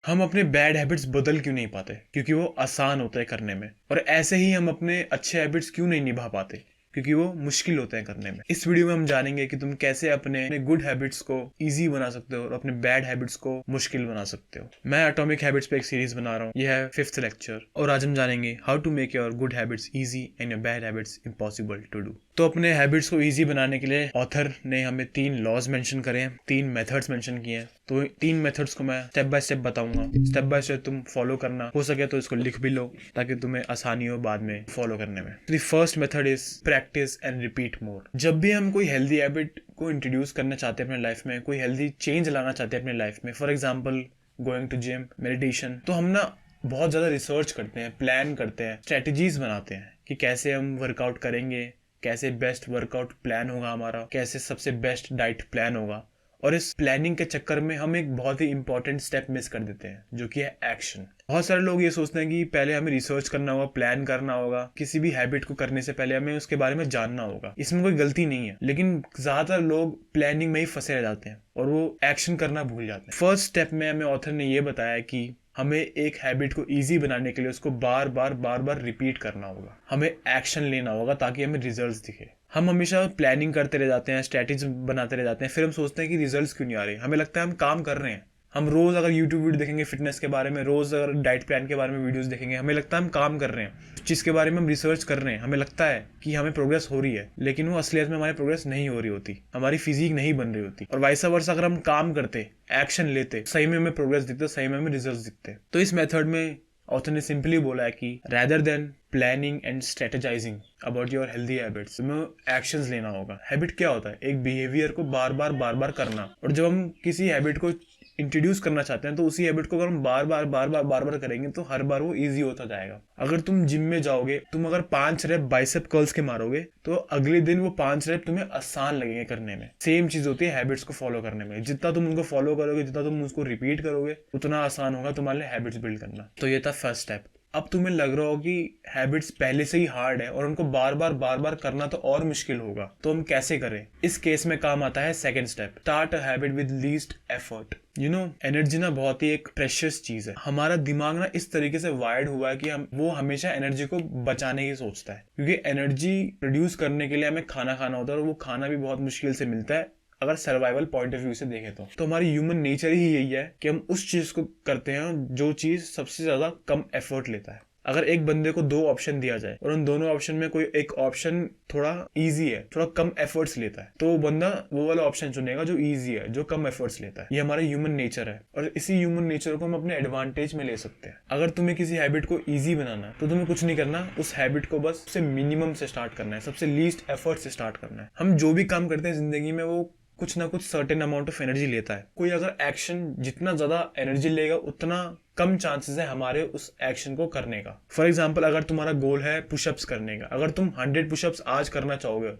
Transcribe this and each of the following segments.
हम अपने bad habits बदल क्यों नहीं पाते? क्योंकि वो आसान होता है करने में। और ऐसे ही हम अपने अच्छे हैबिट्स क्यों नहीं निभा पाते? क्योंकि वो मुश्किल होते हैं करने में। इस वीडियो में हम जानेंगे कि तुम कैसे अपने गुड हैबिट्स को इजी बना सकते हो और अपने बैड हैबिट्स को मुश्किल बना सकते हो। मैं एटॉमिक हैबिट्स पे एक सीरीज बना रहा हूँ, यह है 5th लेक्चर, और आज हम जानेंगे how to make your good habits easy and your bad habits impossible to do. तो अपने हैबिट्स को इजी बनाने के लिए ऑथर ने हमें 3 लॉज मेंशन करे हैं, 3 मेथड्स मेंशन किए हैं। तो 3 मेथड्स को मैं स्टेप बाय स्टेप बताऊंगा। स्टेप बाय स्टेप तुम फॉलो करना, हो सके तो इसको लिख भी लो ताकि तुम्हें आसानी हो बाद में फॉलो करने में। The first method is practice and repeat more. जब भी हम कोई हेल्दी हैबिट को इंट्रोड्यूस करना चाहते हैं अपने लाइफ में, कोई हेल्दी चेंज लाना चाहते हैं अपने लाइफ में, for example going to gym, meditation, तो हम ना बहुत ज़्यादा रिसर्च करते हैं, प्लान करते हैं, स्ट्रेटेजीज बनाते हैं कि कैसे हम वर्कआउट करेंगे, कैसे बेस्ट वर्कआउट प्लान होगा हमारा, कैसे सबसे बेस्ट डाइट प्लान होगा। और इस प्लानिंग के चक्कर में हम एक बहुत ही इंपॉर्टेंट स्टेप मिस कर देते हैं, जो कि है एक्शन। बहुत सारे लोग ये सोचते हैं कि पहले हमें रिसर्च करना होगा, प्लान करना होगा, किसी भी हैबिट को करने से पहले हमें उसके बारे में जानना होगा। इसमें कोई गलती नहीं है, लेकिन ज्यादातर लोग प्लानिंग में ही फंसे रह जाते हैं और वो एक्शन करना भूल जाते हैं। फर्स्ट स्टेप में हमें ऑथर ने ये बताया कि हमें एक हैबिट को इजी बनाने के लिए उसको बार बार रिपीट करना होगा, हमें एक्शन लेना होगा ताकि हमें रिजल्ट्स दिखे। हम हमेशा प्लानिंग करते रह जाते हैं, स्ट्रेटेजी बनाते रह जाते हैं, फिर हम सोचते हैं कि रिजल्ट्स क्यों नहीं आ रहे। हमें लगता है हम काम कर रहे हैं। हम रोज अगर यूट्यूब वीडियो देखेंगे फिटनेस के बारे में, रोज अगर डाइट प्लान के बारे में वीडियोस देखेंगे, हमें लगता है हम काम कर रहे हैं। जिसके बारे में हम रिसर्च कर रहे हैं, हमें लगता है कि हमें प्रोग्रेस हो रही है, लेकिन वो असलियत में हमारी प्रोग्रेस नहीं हो रही होती, हमारी फिजिक नहीं बन रही होती। और वाइसा वर्सा, अगर हम काम करते, एक्शन लेते, सही में हमें प्रोग्रेस दिखते, सही में हमें रिजल्ट दिखते। तो इस मेथड में ऑथर ने सिंपली बोला है कि rather than planning and strategising about your healthy habits, तुम्हें एक्शंस लेना होगा। हैबिट क्या होता है? एक बिहेवियर को बार बार करना। और जब हम किसी हैबिट को इंट्रोड्यूस करना चाहते हैं तो उसी हैबिट को अगर हम बार बार करेंगे तो हर बार वो इजी होता जाएगा। अगर तुम जिम में जाओगे, तुम अगर 5 रैप बाइसेप कर्ल्स के मारोगे तो अगले दिन वो 5 रैप तुम्हें आसान लगेंगे करने में। सेम चीज होती है हैबिट्स को फॉलो करने में। जितना तुम उनको फॉलो करोगे, जितना तुम उसको रिपीट करोगे, उतना आसान होगा तुम्हारे लिए हैबिट्स बिल्ड करना। तो ये था फर्स्ट स्टेप। अब तुम्हें लग रहा हो कि हैबिट्स पहले से ही हार्ड है और उनको बार बार करना तो और मुश्किल होगा, तो हम कैसे करें? इस केस में काम आता है second step, start a habit with least effort. Energy ना बहुत ही एक प्रेशियस चीज है। हमारा दिमाग ना इस तरीके से वायर्ड हुआ है कि वो हमेशा एनर्जी को बचाने की सोचता है, क्योंकि एनर्जी प्रोड्यूस करने के लिए हमें खाना खाना होता है और वो खाना भी बहुत मुश्किल से मिलता है अगर सर्वाइवल पॉइंट ऑफ व्यू से देखें तो हमारी ह्यूमन नेचर ही यही है कि हम उस चीज को करते हैं जो चीज सबसे ज्यादा कम एफर्ट लेता है। अगर एक बंदे को 2 ऑप्शन दिया जाए और उन दोनों ऑप्शन में कोई एक ऑप्शन थोड़ा इजी है, थोड़ा कम एफर्ट्स लेता है, तो वो बंदा वो वाला ऑप्शन चुनेगा जो इजी है, जो कम एफर्ट्स लेता है। ये हमारा ह्यूमन नेचर है और इसी ह्यूमन नेचर को हम अपने एडवांटेज में ले सकते हैं। अगर तुम्हें किसी हैबिट को इजी बनाना है तो तुम्हें कुछ नहीं करना, उस हैबिट को बस सबसे मिनिमम से स्टार्ट करना है, सबसे लीस्ट एफर्ट से स्टार्ट करना है। हम जो भी काम करते हैं जिंदगी में वो कुछ ना कुछ सर्टेन अमाउंट ऑफ एनर्जी लेता है। कोई अगर एक्शन जितना ज्यादा एनर्जी लेगा उतना कम चांसेस है हमारे उस एक्शन को करने का। फॉर एग्जाम्पल, अगर तुम्हारा गोल है पुशअप्स करने का, अगर तुम 100 पुशअप्स आज करना चाहोगे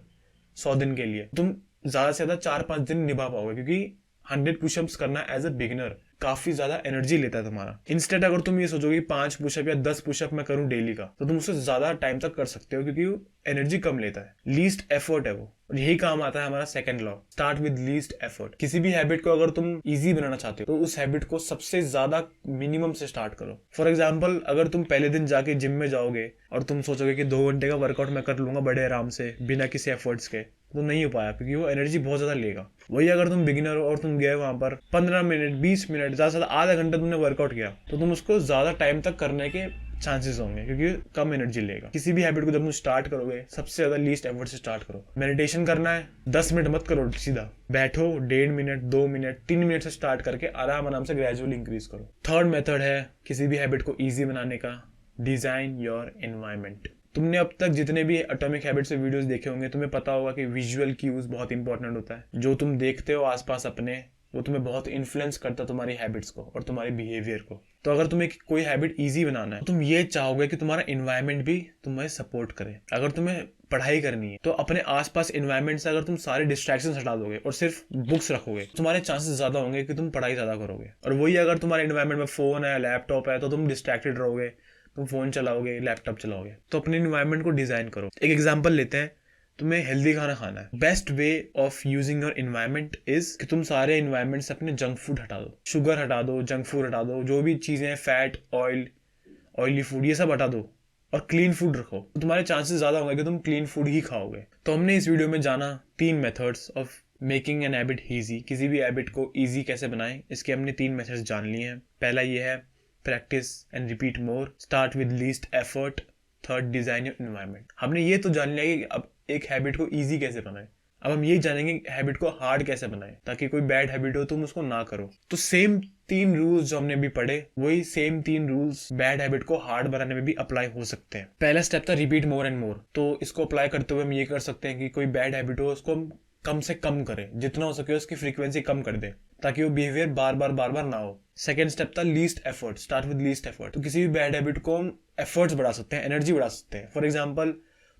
100 दिन के लिए, तुम ज्यादा से ज्यादा 4-5 दिन निभा पाओगे, क्योंकि 100 पुशअप्स करना एज अ बिगिनर काफी ज्यादा एनर्जी लेता है तुम्हारा। इंस्टेड अगर तुम ये सोचोगे 5 पुशअप या 10 पुशअप मैं करूं डेली का, तो तुम उससे ज्यादा टाइम तक कर सकते हो, क्योंकि वो एनर्जी कम लेता है, लीस्ट एफर्ट है वो। और यही काम आता है हमारा second law, start with least effort. किसी भी हैबिट को अगर तुम इजी बनाना चाहते हो तो उस हैबिट को सबसे ज्यादा मिनिमम से स्टार्ट करो। फॉर एग्जाम्पल, अगर तुम पहले दिन जाके जिम में जाओगे और तुम सोचोगे कि 2 घंटे का वर्कआउट मैं कर लूंगा बड़े आराम से बिना किसी एफर्ट्स के, तो नहीं हो पाया, क्योंकि वो एनर्जी बहुत ज्यादा लेगा। वही अगर तुम बिगिनर हो और तुम गए वहां पर 15 मिनट 20 मिनट ज्यादा से ज्यादा आधा घंटा तुमने वर्कआउट किया, तो तुम उसको ज्यादा टाइम तक करने के चांसेस होंगे, क्योंकि कम एनर्जी लेगा। किसी भी हैबिट को जब तुम स्टार्ट करोगे सबसे ज्यादा लीस्ट एफर्ट से स्टार्ट करो। मेडिटेशन करना है, 10 मिनट मत करो सीधा, बैठो 1.5 मिनट 2 मिनट 3 मिनट से स्टार्ट करके आराम से ग्रेजुअली इंक्रीज करो। थर्ड मेथड है किसी भी हैबिट को ईजी बनाने का, डिजाइन योर एनवायरमेंट। तुमने अब तक जितने भी एटॉमिक हैबिट से वीडियोस देखे होंगे, तुम्हें पता होगा कि विजुअल क्यूज बहुत इंपॉर्टेंट होता है। जो तुम देखते हो आसपास अपने, वो तुम्हें बहुत इन्फ्लुएंस करता है तुम्हारी हैबिट्स को और तुम्हारे बिहेवियर को। तो अगर तुम्हें कोई हैबिट इजी बनाना है तो तुम ये चाहोगे कि तुम्हारा एनवायरनमेंट भी तुम्हें सपोर्ट करे। अगर तुम्हें पढ़ाई करनी है तो अपने आसपास एनवायरनमेंट से अगर तुम सारे डिस्ट्रैक्शन हटा दोगे और सिर्फ बुक्स रखोगे, तुम्हारे चांसेस ज्यादा होंगे कि तुम पढ़ाई ज्यादा करोगे। और वही अगर तुम्हारे एनवायरनमेंट में फोन है, लैपटॉप है, तो तुम डिस्ट्रैक्टेड रहोगे, तुम फोन चलाओगे, लैपटॉप चलाओगे। तो अपने एनवायरनमेंट को डिजाइन करो। एक एग्जांपल लेते हैं, तुम्हें हेल्दी खाना खाना है। Best way of using your environment is कि तुम सारे इन्वायरमेंट से अपने जंक फूड हटा दो, शुगर हटा दो, जंक फूड हटा दो, जो भी चीजें हैं, फैट, ऑयली फूड, ये सब हटा दो और क्लीन फूड रखो। तो तुम्हारे चांसेस ज्यादा होंगे कि तुम क्लीन फूड ही खाओगे। तो हमने इस वीडियो में जाना 3 methods of making an habit easy. किसी भी हैबिट को ईजी कैसे बनाएं, इसके हमने 3 मेथड्स जान लिए हैं। पहला ये है practice and repeat more, start with least effort, third design your environment. हमने ये तो जान लिया कि अब एक हैबिट को ईजी कैसे बनाएं। अब हम यही जानेंगे हैबिट को हार्ड कैसे बनाएं, ताकि कोई बैड हैबिट हो तुम उसको ना करो। तो सेम 3 रूल्स जो हमने अभी पढ़े, वही सेम 3 रूल्स बैड हैबिट को हार्ड बनाने में भी अप्लाई हो सकते हैं। पहला स्टेप था रिपीट मोर एंड मोर। तो इसको अप्लाई करते हुए हम ये कर सकते हैं कि कोई बैड हैबिट हो उसको हम कम से कम करें, जितना हो सके उसकी फ्रीक्वेंसी कम कर दे, ताकि वो बिहेवियर बार बार ना हो। सेकेंड स्टेप था least effort, start with least effort. तो किसी भी बैड हैबिट को हम एफर्ट्स बढ़ा सकते हैं, एनर्जी बढ़ा सकते हैं। फॉर एग्जाम्पल,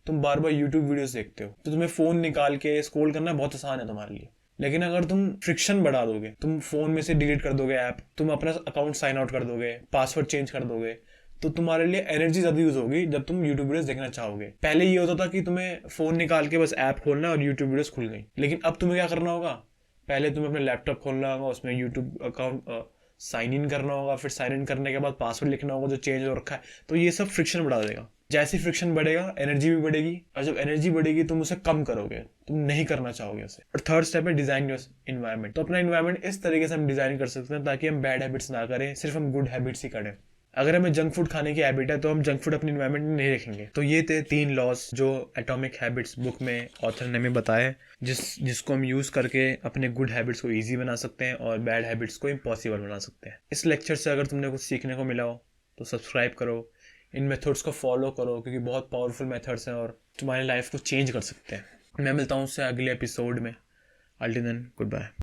तुम बार बार यूट्यूब वीडियोस देखते हो, तो तुम्हें फोन निकाल के स्क्रॉल करना बहुत आसान है तुम्हारे लिए। लेकिन अगर तुम फ्रिक्शन बढ़ा दोगे, तुम फोन में से डिलीट कर दोगे ऐप, तुम अपना अकाउंट साइन आउट कर दोगे, पासवर्ड चेंज कर दोगे, तो तुम्हारे लिए एनर्जी ज्यादा यूज होगी जब तुम यूट्यूब वीडियोस देखना चाहोगे। पहले ये होता था कि तुम्हें फोन निकाल के बस ऐप खोलना और यूट्यूब वीडियोस खुल गई। लेकिन अब तुम्हें क्या करना होगा, पहले तुम्हें अपने लैपटॉप खोलना होगा, उसमें यूट्यूब अकाउंट साइन इन करना होगा, फिर साइन इन करने के बाद पासवर्ड लिखना होगा जो चेंज हो रखा है। तो ये सब फ्रिक्शन बढ़ा देगा। जैसे फ्रिक्शन बढ़ेगा एनर्जी भी बढ़ेगी, और जब एनर्जी बढ़ेगी तुम उसे कम करोगे, तुम नहीं करना चाहोगे उसे। और थर्ड स्टेप है डिजाइन योर इन्वायरमेंट। तो अपना इन्वायरमेंट इस तरीके से हम डिजाइन कर सकते हैं ताकि हम बैड हैबिट्स ना करें, सिर्फ हम गुड हैबिट्स ही करें। अगर हमें जंक फूड खाने की हैबिट है तो हम जंक फूड अपने इन्वायरमेंट में नहीं रखेंगे। तो ये थे 3 लॉस जो एटॉमिक हैबिट्स बुक में ऑथर ने हमें बताए, जिसको हम यूज करके अपने गुड हैबिट्स को ईजी बना सकते हैं और बैड हैबिट्स को इम्पॉसिबल बना सकते हैं। इस लेक्चर से अगर तुमने कुछ सीखने को मिला हो तो सब्सक्राइब करो, इन मेथड्स को फॉलो करो, क्योंकि बहुत पावरफुल मेथड्स हैं और तुम्हारी लाइफ को चेंज कर सकते हैं। मैं मिलता हूँ उससे अगले एपिसोड में। Until then, good bye.